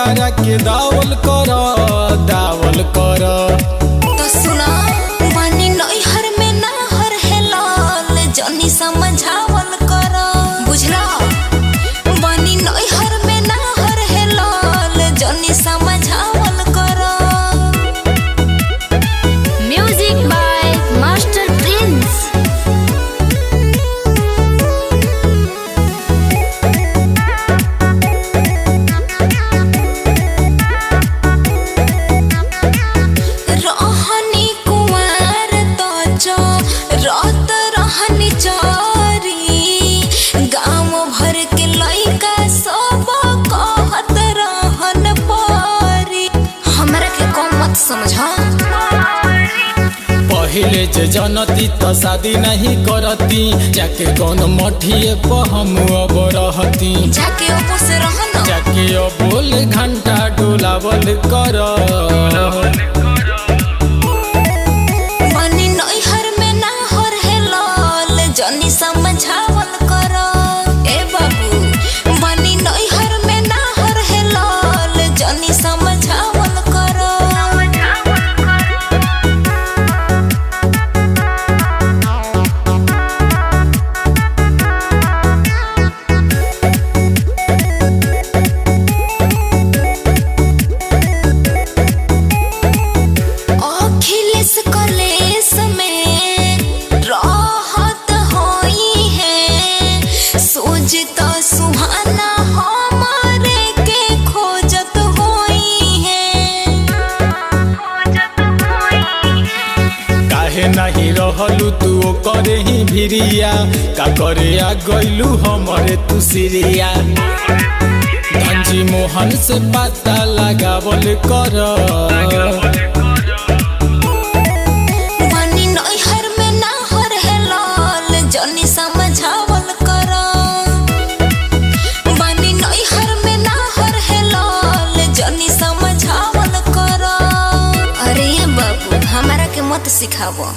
ओकरा के दावल कर दावल कर। तो सुना बानी नैहर में नाहर है लाल जनी समझावल कर बुझला। बानी नैहर में नाहर है लाल जनी समझावल कर। Music by master prince. रहनी कुंवर तो जो रात रहनी चोरी गाँव भर के लइका सब कहत रहन पारी। हमरा के कम मत समझा। पहले जे जनती तो शादी नहीं करती जाके कौन मठिए पर हम अब रहती। जाके ओपो से रहना जाके बोल घंटा डोलावल कर। बानी नैहर में नाहर है लाल जनी समझावल कर। ए बाबू बानी नैहर में नाहर है लाल जनी समझावल कर। अखिलेश कलेश में राहत होई है सोचत सुहाना हमारे के खोजत होई है। काहे नहीं रहलू तू करे ही भिरिया का करे आ गइलू हमरे तू सिरिया। धनजी मोहन से पता लगावल कर। बानी नैहर में नाहर है लाल जनी समझावल कर। बानी नैहर में नाहर है लाल जनी समझावल कर। अरे बाबू हमारा के मत सिखावो।